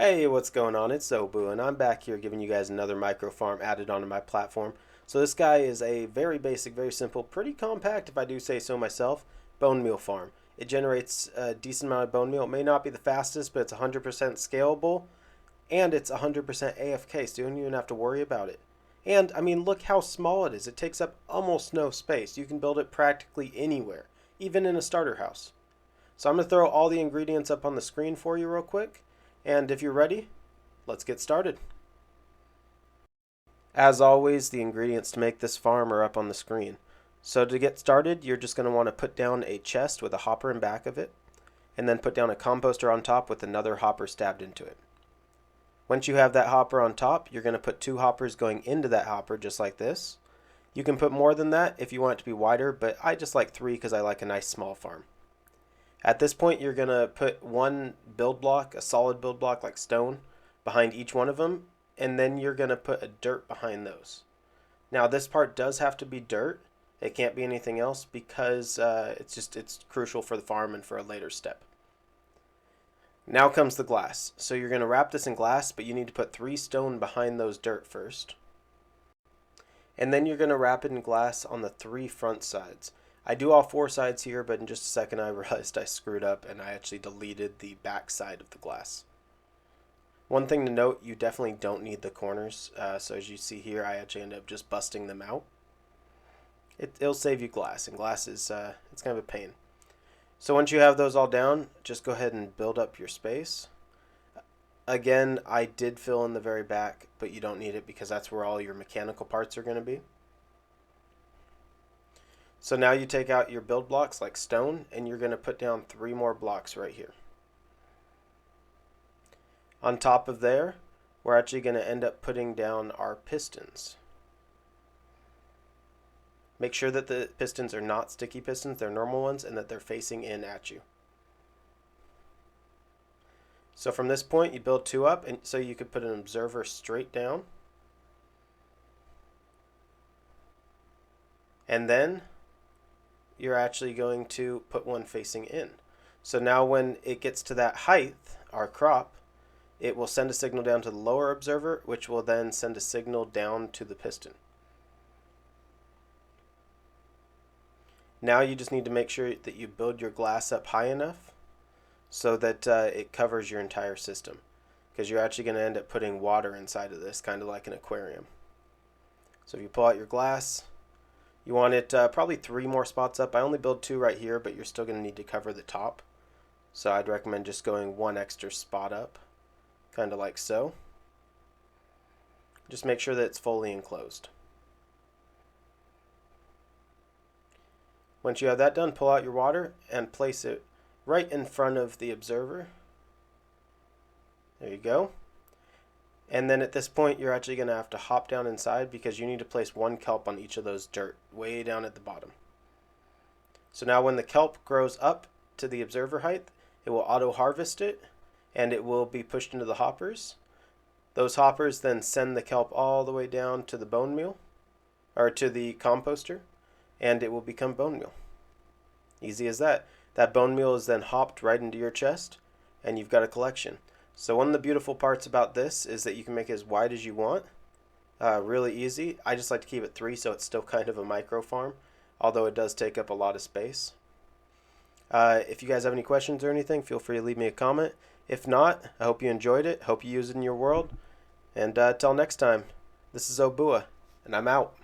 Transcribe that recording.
Hey, what's going on? It's Obu, and I'm back here giving you guys another micro farm added onto my platform. So this guy is a very basic, very simple, pretty compact, if I do say so myself, bone meal farm. It generates a decent amount of bone meal. It may not be the fastest, but it's 100% scalable, and it's 100% AFK, so you don't even have to worry about it. And, I mean, look how small it is. It takes up almost no space. You can build it practically anywhere, even in a starter house. So I'm going to throw all the ingredients up on the screen for you real quick. And if you're ready, let's get started. As always, the ingredients to make this farm are up on the screen. So to get started, you're just going to want to put down a chest with a hopper in back of it, and then put down a composter on top with another hopper stabbed into it. Once you have that hopper on top, you're going to put two hoppers going into that hopper just like this. You can put more than that if you want it to be wider, but I just like three because I like a nice small farm. At this point, you're going to put one build block, a solid build block like stone, behind each one of them, and then you're going to put a dirt behind those. Now, this part does have to be dirt. It can't be anything else because it's crucial for the farm and for a later step. Now comes the glass. So you're going to wrap this in glass, but you need to put 3 stone behind those dirt first. And then you're going to wrap it in glass on the 3 front sides. I do all 4 sides here, but in just a second I realized I screwed up and I actually deleted the back side of the glass. One thing to note, you definitely don't need the corners. So as you see here, I actually end up just busting them out. It'll save you glass, and glass is it's kind of a pain. So once you have those all down, just go ahead and build up your space. Again, I did fill in the very back, but you don't need it because that's where all your mechanical parts are going to be. So now you take out your build blocks like stone, and you're going to put down 3 more blocks right here. On top of there, we're actually going to end up putting down our pistons. Make sure that the pistons are not sticky pistons, they're normal ones, and that they're facing in at you. So from this point, you build 2 up, and so you could put an observer straight down. And then you're actually going to put one facing in. So now when it gets to that height, our crop, it will send a signal down to the lower observer, which will then send a signal down to the piston. Now you just need to make sure that you build your glass up high enough so that it covers your entire system, because you're actually going to end up putting water inside of this, kind of like an aquarium. So if you pull out your glass, you want it probably 3 more spots up. I only build 2 right here, but you're still going to need to cover the top. So I'd recommend just going 1 extra spot up, kind of like so. Just make sure that it's fully enclosed. Once you have that done, pull out your water and place it right in front of the observer. There you go. And then at this point, you're actually going to have to hop down inside because you need to place 1 kelp on each of those dirt way down at the bottom. So now when the kelp grows up to the observer height, it will auto harvest it and it will be pushed into the hoppers. Those hoppers then send the kelp all the way down to the bone meal, or to the composter, and it will become bone meal. Easy as that. That bone meal is then hopped right into your chest, and you've got a collection. So one of the beautiful parts about this is that you can make it as wide as you want. Really easy. I just like to keep it 3 so it's still kind of a micro farm, although it does take up a lot of space. If you guys have any questions or anything, feel free to leave me a comment. If not, I hope you enjoyed it. Hope you use it in your world. And till next time, this is Obua, and I'm out.